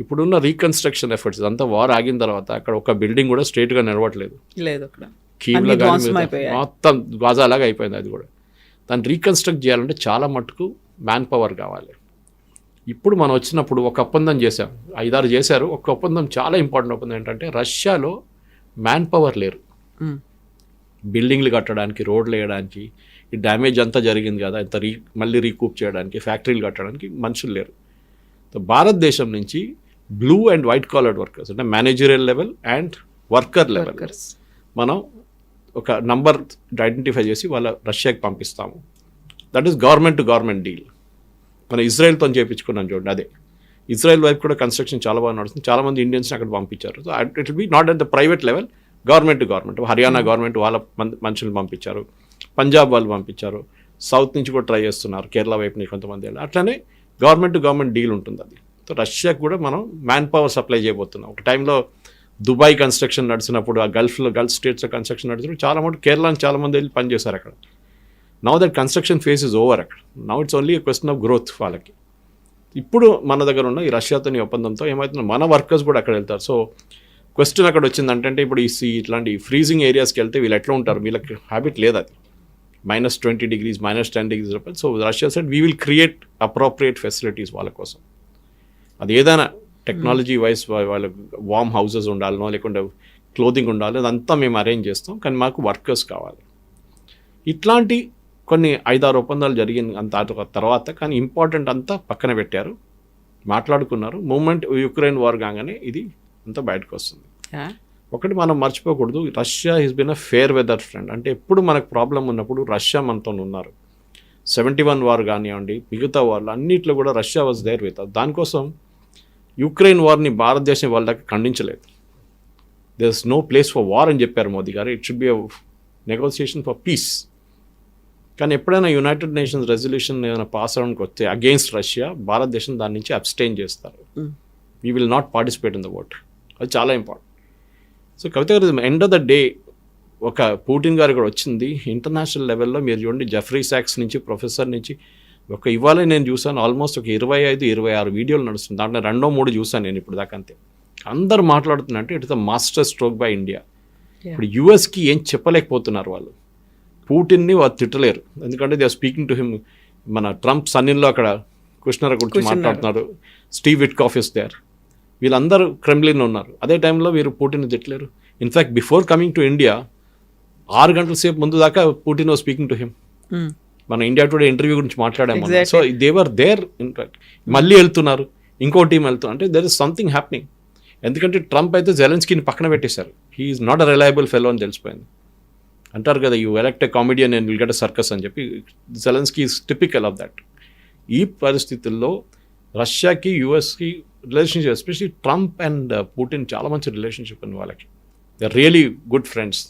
ఇప్పుడున్న రీకన్స్ట్రక్షన్ ఎఫర్ట్స్ అంతా వార్ ఆగిన తర్వాత అక్కడ ఒక బిల్డింగ్ కూడా స్ట్రైట్గా నిలవట్లేదు. కీవ్లో కానీ మొత్తం గాజాలాగా అయిపోయింది. అది కూడా దాన్ని రీకన్స్ట్రక్ట్ చేయాలంటే చాలా మటుకు మ్యాన్ పవర్ కావాలి. ఇప్పుడు మనం వచ్చినప్పుడు ఒక ఒప్పందం చేశాం, 5-6 చేశారు. ఒక ఒప్పందం చాలా ఇంపార్టెంట్ ఒప్పందం ఏంటంటే, రష్యాలో మ్యాన్ పవర్ లేరు బిల్డింగ్లు కట్టడానికి, రోడ్లు వేయడానికి, ఈ డ్యామేజ్ అంతా జరిగింది కదా ఇంత మళ్ళీ రీకూప్ చేయడానికి, ఫ్యాక్టరీలు కట్టడానికి మనుషులు లేరు. భారతదేశం నుంచి blue and white collared workers అంటే managerial level and worker level మనం ఒక నంబర్ ఐడెంటిఫై చేసి వాళ్ళ రష్యాకి పంపిస్తాము. That is government to government deal. మనం ఇజ్రాయెల్తో చేయించుకున్నాం చూడండి, అదే ఇజ్రాయెల్ వైపు కూడా కన్స్ట్రక్షన్ చాలా బాగా నడుస్తుంది. చాలామంది ఇండియన్స్ని అక్కడ పంపించారు. So it will be not at the private level, government to government. Haryana government వాళ్ళ మనుషులు పంపించారు, పంజాబ్ వాళ్ళు పంపించారు, సౌత్ నుంచి కూడా ట్రై చేస్తున్నారు, కేరళ వైపు నుంచి కొంతమంది. అట్లనే గవర్నమెంట్ టు గవర్నమెంట్ డీల్ ఉంటుంది అది. సో రష్యాకి కూడా మనం మ్యాన్ పవర్ సప్లై చేయబోతున్నాం. ఒక టైంలో దుబాయ్ కన్స్ట్రక్షన్ నడిచినప్పుడు, ఆ గల్ఫ్ స్టేట్స్లో కన్స్ట్రక్షన్ నడిచినప్పుడు చాలా మటుకు కేరళ చాలామంది వెళ్ళి పనిచేశారు అక్కడ. Now that construction phase is over అక్కడ. Now it's only a question of growth వాళ్ళకి. ఇప్పుడు మన దగ్గర ఉన్న ఈ రష్యాతో ఒప్పందంతో ఏమవుతుందో మన వర్కర్స్ కూడా అక్కడ వెళ్తారు. సో క్వశ్చన్ అక్కడ వచ్చిందంటే, ఇప్పుడు ఇట్లాంటి ఫ్రీజింగ్ ఏరియాస్కి వెళ్తే వీళ్ళు ఎట్లా ఉంటారు, వీళ్ళకి హ్యాబిట్ లేదు అది. -20 degrees, -10 degrees. So Russia said we will create appropriate facilities వాళ్ళ కోసం. అది ఏదైనా టెక్నాలజీ వైజ్ వాళ్ళ వార్మ్ హౌసెస్ ఉండాలనో లేకుంటే క్లోదింగ్ ఉండాలి, అదంతా మేము అరేంజ్ చేస్తాం, కానీ మాకు వర్కర్స్ కావాలి. ఇట్లాంటి కొన్ని 5-6 ఒప్పందాలు జరిగిన అంత తర్వాత, కానీ ఇంపార్టెంట్ అంతా పక్కన పెట్టారు, మాట్లాడుకున్నారు. మూమెంట్ యుక్రెయిన్ వార్ కాగానే ఇది అంతా బయటకు వస్తుంది. ఒకటి మనం మర్చిపోకూడదు, Russia has been a fair weather friend. అంటే ఎప్పుడు మనకు ప్రాబ్లం ఉన్నప్పుడు రష్యా మనతో ఉన్నారు. 71 వార్ కానివ్వండి, మిగతా వార్లు అన్నింటిలో కూడా రష్యా వాజ్ దేర్ విత్. దానికోసం యుక్రెయిన్ వార్ని భారతదేశం వాళ్ళ దగ్గర ఖండించలేదు. There is no place for war అని చెప్పారు మోదీ గారు. It should be a negotiation for peace. కానీ ఎప్పుడైనా యునైటెడ్ నేషన్స్ రెజల్యూషన్ ఏదైనా పాస్ అవడానికి వస్తే అగెయిన్స్ట్ రష్యా, భారతదేశం దాని నుంచి అబ్స్టైన్ చేస్తారు. We will not participate in the vote. అది చాలా ఇంపార్టెంట్. సో కవిత గారు, ఎండ్ ఆఫ్ ద డే ఒక పుటిన్ గారు కూడా వచ్చింది ఇంటర్నేషనల్ లెవెల్లో. మీరు చూడండి, జెఫ్రీ సాక్స్ నుంచి, ప్రొఫెసర్ నుంచి, ఒక ఇవాళ నేను చూసాను ఆల్మోస్ట్ ఒక 25-26 వీడియోలు నడుస్తుంది. దాంట్లో 2-3 చూసాను నేను ఇప్పుడు దాకా. అంతే అందరు మాట్లాడుతున్నట్టు it's the master stroke by India. ఇప్పుడు యూఎస్కి ఏం చెప్పలేకపోతున్నారు వాళ్ళు. పుటిన్ని వాళ్ళు తిట్టలేరు, ఎందుకంటే they are speaking to him. మన ట్రంప్ సన్నిలో అక్కడ కుష్నర్ గురించి మాట్లాడుతున్నారు, స్టీవ్ విట్కాఫ్ ఇస్ దేర్, వీళ్ళందరూ క్రెమ్లిన్లో ఉన్నారు. అదే టైంలో వీరు పుటిన్ తిట్టలేరు. In fact before coming to India 6 గంటల సేపు ముందు దాకా Putin was speaking to him. మన ఇండియా టుడే ఇంటర్వ్యూ గురించి మాట్లాడాము. So they were there. ఇన్ఫాక్ట్ మళ్ళీ వెళ్తున్నారు, ఇంకో టీం వెళ్తున్నారు. అంటే దెర్ ఇస్ సంథింగ్ హ్యాపెనింగ్. ఎందుకంటే ట్రంప్ అయితే జెలెన్స్కీని పక్కన పెట్టేశారు. He is not a reliable fellow అని తెలిసిపోయింది. అంటారు కదా, you elect a comedian and will get a circus అని చెప్పి. Zelensky is typical of that. ఈ పరిస్థితుల్లో రష్యాకి యూఎస్కి relationship, especially Trump and Putin చాలా మంచి రిలేషన్షిప్ ఉంది వాళ్ళకి. They are really good friends.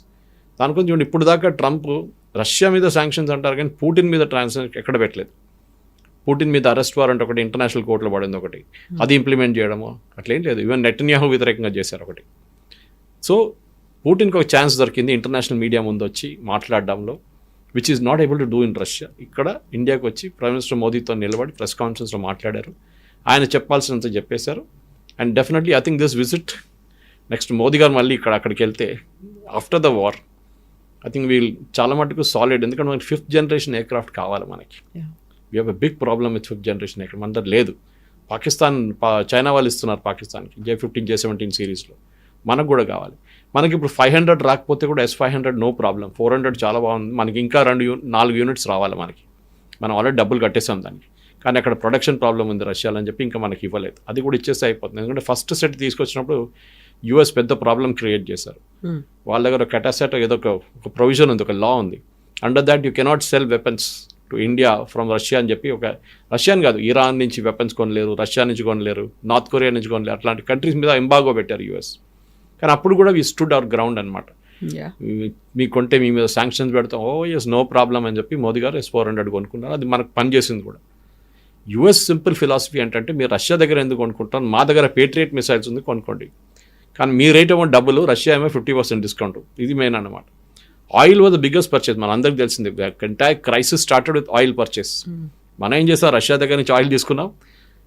దాని గురించి చూడండి, ఇప్పుడు దాకా ట్రంప్ రష్యా మీద శాంక్షన్స్ అంటారు కానీ పుటిన్ మీద ఎక్కడ పెట్టలేదు. పుటిన్ మీద అరెస్ట్ వారెంట్ ఒకటి ఇంటర్నేషనల్ కోర్టులో పడింది ఒకటి, అది ఇంప్లిమెంట్ చేయడము అట్లేం లేదు. ఈవెన్ నెటన్యాహు వ్యతిరేకంగా చేశారు ఒకటి. సో పుటిన్కి ఒక ఛాన్స్ దొరికింది ఇంటర్నేషనల్ మీడియా ముందు వచ్చి మాట్లాడడంలో, which is not able to do in Russia. ఇక్కడ ఇండియాకి వచ్చి ప్రైమ్ మినిస్టర్ మోదీతో నిలబడి ప్రెస్ కాన్ఫరెన్స్లో మాట్లాడారు. ఆయన చెప్పాల్సినంత చెప్పేశారు. And definitely I think this visit next Modi గారు మళ్ళీ అక్కడికి వెళ్తే after the war I think వీళ్ళు చాలా మటుకు సాలిడ్. ఎందుకంటే మనకి 5th జనరేషన్ ఎయిర్క్రాఫ్ట్ కావాలి మనకి. We have a big problem with 5th generation aircraft. మన దగ్గర లేదు. పాకిస్తాన్ చైనా వాళ్ళు ఇస్తున్నారు పాకిస్తాన్కి J-15 J-17 సిరీస్లో, మనకు కూడా కావాలి. మనకి ఇప్పుడు 500 రాకపోతే కూడా S-500 నో ప్రాబ్లం, 400 చాలా బాగుంది. మనకి ఇంకా 4 యూనిట్స్ రావాలి మనకి. మనం ఆల్రెడీ డబ్బులు కట్టేసాం దానికి. కానీ అక్కడ ప్రొడక్షన్ ప్రాబ్లం ఉంది రష్యాలో అని చెప్పి ఇంకా మనకి ఇవ్వలేదు. అది కూడా ఇచ్చేస్తే అయిపోతుంది. ఎందుకంటే ఫస్ట్ సెట్ తీసుకొచ్చినప్పుడు యూఎస్ పెద్ద ప్రాబ్లం క్రియేట్ చేశారు. వాళ్ళ దగ్గర కెటాసెట్ ఏదో ఒక ప్రొవిజన్ ఉంది, ఒక లా ఉంది. Under that you cannot cell weapons to India from Russia అని చెప్పి, ఒక రష్యాని కాదు ఇరాన్ నుంచి వెపన్స్ కొనలేరు, రష్యా నుంచి కొనలేరు, నార్త్ కొరియా నుంచి కొనలేరు, అట్లాంటి కంట్రీస్ మీద ఎంబాగో పెట్టారు యూఎస్. కానీ అప్పుడు కూడా వీ స్టూడ్ అవర్ గ్రౌండ్ అనమాట. మీ కొంటే మీ మీద శాంక్షన్స్ పెడతాం, ఎస్ నో ప్రాబ్లం అని చెప్పి మోదీ గారు S-400 కొనుక్కున్నారు. అది మనకు పనిచేసింది కూడా. యూఎస్ సింపుల్ ఫిలాసఫీ ఏంటంటే, మీరు రష్యా దగ్గర ఎందుకు కొనుక్కుంటారు, మా దగ్గర పేట్రియట్ మిసైల్స్ ఉంది కొనుక్కోండి, కానీ మీ రేట్ ఏమో డబ్బులు, రష్యా ఏమో 50% డిస్కౌంట్. ఇది మెయిన్ అనమాట. Oil was the biggest purchase, మన అందరికి తెలిసింది. Entire crisis started with oil purchase. మనం ఏం చేసాం, రష్యా దగ్గర నుంచి ఆయిల్ తీసుకున్నాం,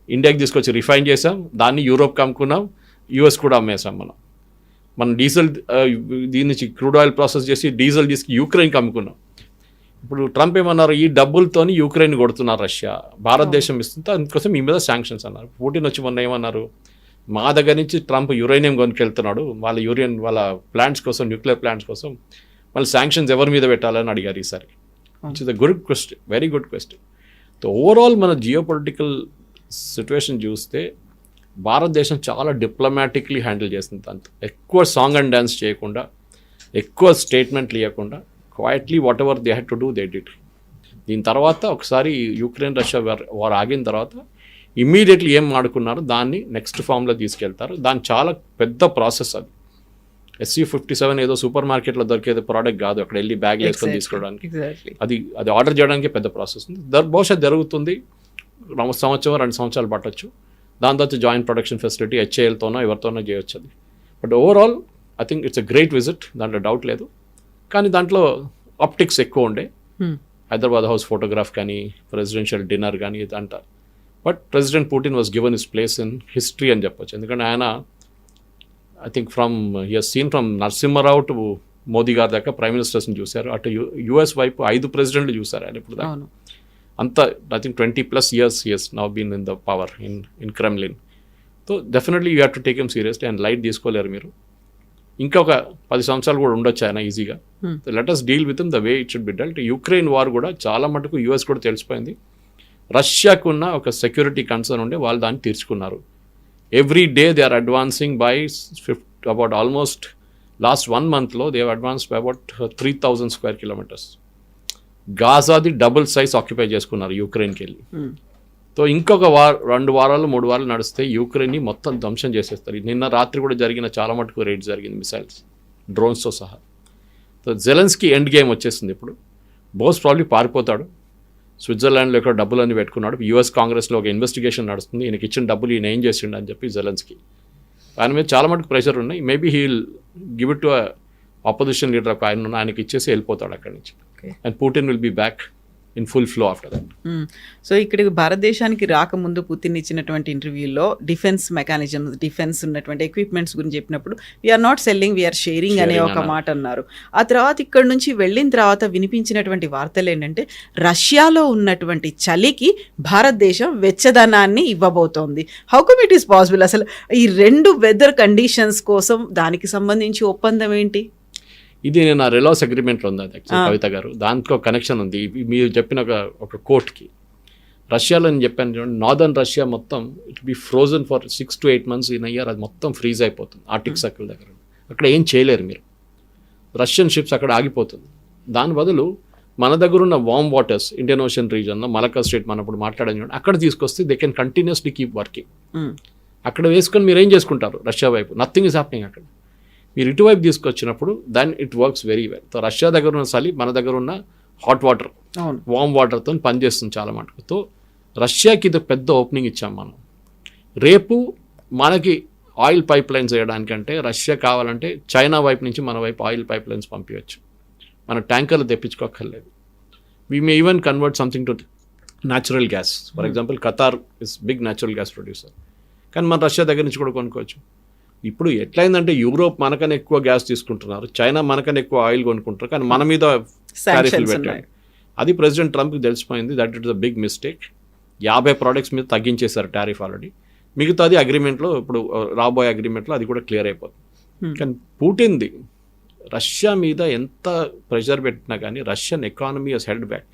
ఇండియాకి తీసుకొచ్చి రిఫైన్ చేసాం, దాన్ని యూరోప్కి అమ్ముకున్నాం, యూఎస్ కూడా అమ్మేసాం. మనం డీజిల్ దీని నుంచి క్రూడ్ ఆయిల్ ప్రాసెస్ చేసి డీజిల్ తీసుకు యూక్రెయిన్కి అమ్ముకున్నాం. ఇప్పుడు ట్రంప్ ఏమన్నారు, ఈ డబ్బులతోని యూక్రెయిన్ కొడుతున్నారు రష్యా, భారతదేశం ఇస్తుంటే అందుకోసం మీ మీద శాంక్షన్స్ అన్నారు. పుటిన్ వచ్చి మొన్న ఏమన్నారు, మా దగ్గర నుంచి ట్రంప్ యురేనియం కొనుకెళ్తున్నాడు, వాళ్ళ ప్లాంట్స్ కోసం, న్యూక్లియర్ ప్లాంట్స్ కోసం, మళ్ళీ శాంక్షన్స్ ఎవరి మీద పెట్టాలని అడిగారు ఈసారి. It's is a good question, very good question. So overall మన జియో పొలిటికల్ సిచ్యువేషన్ చూస్తే భారతదేశం చాలా డిప్లొమాటిక్లీ హ్యాండిల్ చేస్తుంది. అంత ఎక్కువ సాంగ్ అండ్ డ్యాన్స్ చేయకుండా, ఎక్కువ స్టేట్మెంట్లు ఇవ్వకుండా, quietly what ever they had to do they did. దీని తర్వాత ఒకసారి యుక్రెయిన్ రష్యా వార్ ఆగిన తర్వాత ఇమ్మీడియట్లీ ఏం ఆడుకున్నారో దాన్ని నెక్స్ట్ ఫామ్లో తీసుకెళ్తారు. దాని చాలా పెద్ద ప్రాసెస్ అది. SU-57 ఏదో సూపర్ మార్కెట్లో దొరికేది ప్రోడక్ట్ కాదు, అక్కడ వెళ్ళి బ్యాగ్ వేసుకొని తీసుకోవడానికి. అది ఆర్డర్ చేయడానికి పెద్ద ప్రాసెస్ ఉంది. బహుశా జరుగుతుంది, 1 సంవత్సరం 2 సంవత్సరాలు పట్టొచ్చు. దాని తర్వాత జాయింట్ ప్రొడక్షన్ ఫెసిలిటీ HALతోనో ఎవరితోనో చేయొచ్చు అది. But overall I think it's a great visit, దాంట్లో డౌట్ లేదు. కానీ దాంట్లో ఆప్టిక్స్ ఎక్కువ ఉండే, హైదరాబాద్ హౌస్ ఫోటోగ్రాఫ్ కానీ, ప్రెసిడెన్షియల్ డిన్నర్ కానీ ఇదంతా. But president Putin was given his place in history అని చెప్పొచ్చు. ఎందుకంటే ఆయన I think he has seen from Narasimha Rao to Modi గారి దాకా ప్రైమ్ మినిస్టర్స్ని చూశారు. అటు యుఎస్ వైపు 5 ప్రెసిడెంట్లు చూశారు ఆయన ఇప్పుడు దాకా. అంతా I think 20+ years he has now been in the power in Kremlin. So definitely you have to take him seriously and light తీసుకోలేరు మీరు. ఇంకా ఒక 10 సంవత్సరాలు కూడా ఉండొచ్చు ఆయన ఈజీగా. Let us deal with him the way it should be dealt. Ukraine war కూడా చాలా మటుకు యూఎస్ కూడా తెలిసిపోయింది. రష్యాకు ఉన్న ఒక సెక్యూరిటీ కన్సర్న్ ఉండే వాళ్ళు దాన్ని తీర్చుకున్నారు. Every day they are advancing by about almost last 1 monthలో they have advanced by about 3,000 square kilometers. గాజాది డబుల్ సైజ్ ఆక్యుపై చేసుకున్నారు యూక్రెయిన్కి వెళ్ళి. సో ఇంకొక 2 వారాలు 3 వారాలు నడిస్తే యూక్రెయిన్ని మొత్తం ధ్వంసం చేసేస్తారు. నిన్న రాత్రి కూడా జరిగిన చాలా మటుకు రేట్ జరిగింది, మిసైల్స్, డ్రోన్స్తో సహా. సో జెలెన్స్కీ ఎండ్ గేమ్ వచ్చేసింది ఇప్పుడు. బోస్ ప్రాబ్లీ పారిపోతాడు, స్విట్జర్లాండ్లో ఇక్కడ డబ్బులన్నీ పెట్టుకున్నాడు. యుఎస్ కాంగ్రెస్లో ఒక ఇన్వెస్టిగేషన్ నడుస్తుంది, ఈయనకి ఇచ్చిన డబ్బులు ఈయన ఏం చేసిండు అని చెప్పి జెలెన్స్కీ. ఆయన మీద చాలా మటుకు ప్రెషర్ ఉన్నాయి. Maybe he will give it to opposition leader ఒక ఆయనకి ఇచ్చేసి వెళ్ళిపోతాడు అక్కడి నుంచి. And Putin will be back in full flow after that. So ఇక్కడ భారతదేశానికి రాకముందు పుతిన్ ఇచ్చినటువంటి ఇంటర్వ్యూలో డిఫెన్స్ మెకానిజమ్స్, డిఫెన్స్ ఉన్నటువంటి ఎక్విప్మెంట్స్ గురించి చెప్పినప్పుడు we're not selling, we're sharing అనే ఒక మాట అన్నారు. ఆ తర్వాత ఇక్కడ నుంచి వెళ్ళిన తర్వాత వినిపించినటువంటి వార్తలు ఏంటంటే రష్యాలో ఉన్నటువంటి చలికి భారతదేశం వెచ్చదనాన్ని ఇవ్వబోతోంది. How come it is possible? అసలు ఈ 2 వెదర్ కండిషన్స్ కోసం దానికి సంబంధించి ఒప్పందం ఏంటి? ఇది నేను రెలాస్ అగ్రిమెంట్లో ఉంది అది యాక్చువల్ కవిత గారు, దాంట్లో కనెక్షన్ ఉంది. మీరు చెప్పిన ఒక కోర్ట్కి రష్యాలో నేను చెప్పాను చూడండి, నార్దర్న్ రష్యా మొత్తం it be frozen for 6 to 8 months in year. అది మొత్తం ఫ్రీజ్ అయిపోతుంది ఆర్టిక్ సర్కిల్ దగ్గర. అక్కడ ఏం చేయలేరు మీరు, రష్యన్ షిప్స్ అక్కడ ఆగిపోతుంది. దాని బదులు మన దగ్గర ఉన్న వార్మ్ వాటర్స్ ఇండియన్ ఓషన్ రీజన్లో మలక్కా స్ట్రేట్ మనం ఇప్పుడు మాట్లాడని చూడండి, అక్కడ తీసుకొస్తే they can continuously keep working. అక్కడ వేసుకొని మీరు ఏం చేసుకుంటారు రష్యా వైపు? నథింగ్ ఈజ్ హ్యాపెనింగ్ అక్కడ. మీరు ఇటువైపు తీసుకొచ్చినప్పుడు then it works very well. So Russia దగ్గర ఉన్న చలి మన దగ్గర ఉన్న హాట్ వాటర్, అవును, వామ్ వాటర్తో పనిచేస్తుంది చాలా మటుకు. సో రష్యాకి ఇది పెద్ద ఓపెనింగ్ ఇచ్చాం మనం. రేపు మనకి ఆయిల్ పైప్ లైన్స్ వేయడానికంటే రష్యా కావాలంటే చైనా వైపు నుంచి మన వైపు ఆయిల్ పైప్ లైన్స్ పంపించవచ్చు. మన ట్యాంకర్లు తెప్పించుకోక్కర్లేదు. We may even convert something to natural gas. For example Qatar is big natural gas producer, కానీ మన రష్యా దగ్గర నుంచి కూడా కొనుక్కోవచ్చు. ఇప్పుడు ఎట్లయిందంటే యూరోప్ మనకన్నా ఎక్కువ గ్యాస్ తీసుకుంటున్నారు, చైనా మనకన్నా ఎక్కువ ఆయిల్ కొనుక్కుంటారు, కానీ మన మీద టారిఫ్లు పెట్టారు. అది ప్రెసిడెంట్ ట్రంప్కి తెలిసిపోయింది. That it is a big mistake. 50 products మీద తగ్గించేశారు టారిఫ్ ఆల్రెడీ. మిగతాది అగ్రిమెంట్లో ఇప్పుడు రాబోయే అగ్రిమెంట్లో అది కూడా క్లియర్ అయిపోతుంది. కానీ పుటిన్ది రష్యా మీద ఎంత ప్రెషర్ పెట్టినా కానీ Russian economy has held back.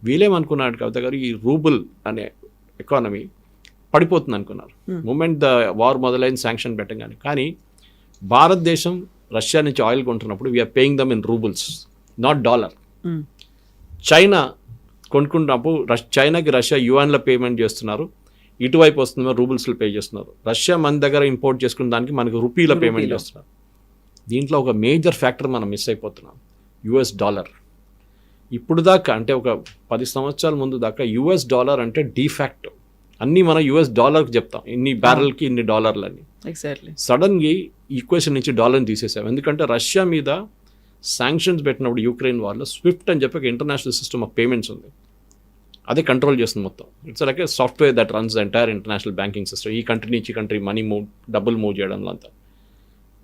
వీళ్ళేమనుకున్నాడు కవిత గారు, ఈ రూబుల్ అనే ఎకానమీ పడిపోతుంది అనుకున్నారు మూమెంట్ ద వార్ మొదలైన శాంక్షన్ పెట్టగానే. కానీ భారతదేశం రష్యా నుంచి ఆయిల్ కొంటున్నప్పుడు we are paying them in roubles, not dollar. China కొనుక్కున్నప్పుడు చైనాకి రష్యా యువాన్లో పేమెంట్ చేస్తున్నారు, ఇటువైపు వస్తున్నారు రూబుల్స్లో పే చేస్తున్నారు. రష్యా మన దగ్గర ఇంపోర్ట్ చేసుకున్న దానికి మనకు రూపీలో పేమెంట్ చేస్తున్నారు. దీంట్లో ఒక మేజర్ ఫ్యాక్టర్ మనం మిస్ అయిపోతున్నాం, యుఎస్ డాలర్. ఇప్పుడు దాకా అంటే ఒక 10 సంవత్సరాల ముందు దాకా యుఎస్ డాలర్ అంటే డిఫాక్టో, అన్నీ మనం యుఎస్ డాలర్కి చెప్తాం, ఇన్ని బ్యారెల్కి ఇన్ని డాలర్లు అని. ఎగ్జాక్ట్లీ. సడన్గా ఈక్వేషన్ నుంచి డాలర్ని తీసేసాం. ఎందుకంటే రష్యా మీద శాంక్షన్స్ పెట్టినప్పుడు యూక్రెయిన్ వార్లో స్విఫ్ట్ అని చెప్పి ఒక ఇంటర్నేషనల్ సిస్టమ్ ఆఫ్ పేమెంట్స్ ఉంది, అదే కంట్రోల్ చేస్తుంది మొత్తం. It's like A software that runs the entire international banking system. ఈ కంట్రీ నుంచి కంట్రీ మనీ మూవ్, డబ్బులు మూవ్ చేయడంలో అంతా.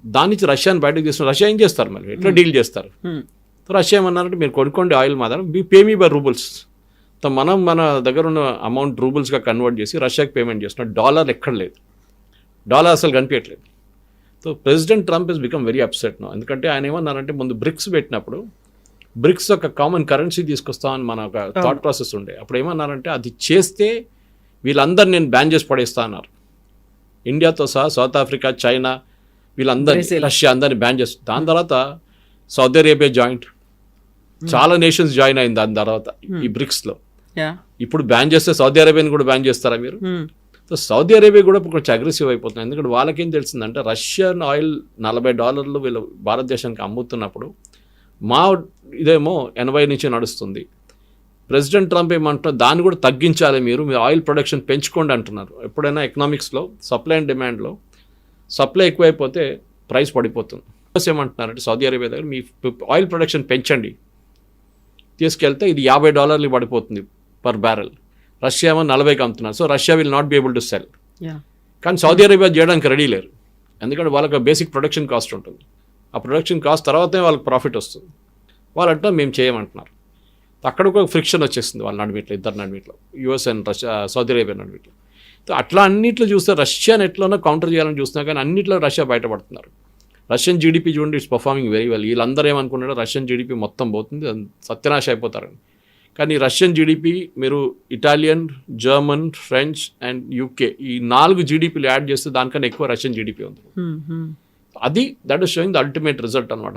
దాని నుంచి రష్యాని బయటకు తీసుకుని రష్యా ఏం చేస్తారు, మరి ఎట్లా డీల్ చేస్తారు? రష్యా ఏమన్నారంటే మీరు కొనుక్కోండి ఆయిల్ మాత్రం, be pay me by roubles. So మనం మన దగ్గర ఉన్న అమౌంట్ రూబుల్స్గా కన్వర్ట్ చేసి రష్యాకి పేమెంట్ చేస్తున్నాం. డాలర్ ఎక్కడ లేదు, డాలర్ అసలు కనిపించట్లేదు. So president Trump is become very upset no. ఎందుకంటే ఆయన ఏమన్నారంటే ముందు బ్రిక్స్ పెట్టినప్పుడు బ్రిక్స్ ఒక కామన్ కరెన్సీ తీసుకొస్తామని మన ఒక థాట్ ప్రాసెస్ ఉండే. అప్పుడు ఏమన్నారంటే అది చేస్తే వీళ్ళందరూ నేను బ్యాన్ చేసి పడేస్తా అన్నారు. ఇండియాతో సహా సౌత్ ఆఫ్రికా, చైనా, వీళ్ళందరినీ, రష్యా అందరినీ బ్యాన్ చేస్తారు. దాని తర్వాత సౌదీ అరేబియా జాయింట్, చాలా నేషన్స్ జాయిన్ అయింది దాని తర్వాత ఈ బ్రిక్స్లో. ఇప్పుడు బ్యాన్ చేస్తే సౌదీ అరేబియాని కూడా బ్యాన్ చేస్తారా మీరు? సో సౌదీ అరేబియా కూడా కొంచెం అగ్రెసివ్ అయిపోతుంది. ఎందుకంటే వాళ్ళకేం తెలిసిందంటే రష్యన్ ఆయిల్ $40 వీళ్ళు భారతదేశానికి అమ్ముతున్నప్పుడు మా ఇదేమో 80 నుంచి నడుస్తుంది. ప్రెసిడెంట్ ట్రంప్ ఏమంటున్నారు, దాన్ని కూడా తగ్గించాలి, మీరు ఆయిల్ ప్రొడక్షన్ పెంచుకోండి అంటున్నారు. ఎప్పుడైనా ఎకనామిక్స్లో సప్లై అండ్ డిమాండ్లో సప్లై ఎక్కువైపోతే ప్రైస్ పడిపోతుంది. ఏమంటున్నారంటే సౌదీ అరేబియా దగ్గర మీ ఆయిల్ ప్రొడక్షన్ పెంచండి, తీసుకెళ్తే ఇది $50 పడిపోతుంది పర్ బ్యారెల్. రష్యా ఏమో 40కి అమ్ముతున్నారు. So Russia will not be able to cell. కానీ సౌదీ అరేబియా చేయడానికి రెడీ లేరు, ఎందుకంటే వాళ్ళకి బేసిక్ ప్రొడక్షన్ కాస్ట్ ఉంటుంది. ఆ ప్రొడక్షన్ కాస్ట్ తర్వాతే వాళ్ళకి ప్రాఫిట్ వస్తుంది. వాళ్ళంటే మేము చేయమంటున్నారు. అక్కడ ఒక ఫ్రిక్షన్ వచ్చేస్తుంది వాళ్ళ నడిమిట్లో, ఇద్దరు నడిమిట్లో, US and Russia, Saudi Arabia నడిమిట్లో. అట్లా అన్నిట్లో చూస్తే రష్యాని ఎట్లనో కౌంటర్ చేయాలని చూస్తున్నా, కానీ అన్నిట్లో రష్యా బయటపడుతున్నారు. రష్యన్ జీడిపి చూడండి, ఇట్స్ పర్ఫార్మింగ్ వెరీ వెల్. వీళ్ళందరూ ఏమనుకున్నారో రష్యన్ జీడిపి మొత్తం పోతుంది, సత్యనాశ అయిపోతారని. కానీ రష్యన్ జీడిపి మీరు Italian, German, French and UK ఈ 4 జీడిపిలు యాడ్ చేస్తే దానికన్నా ఎక్కువ రష్యన్ జీడిపి ఉంది. అది that is showing the ultimate result అనమాట.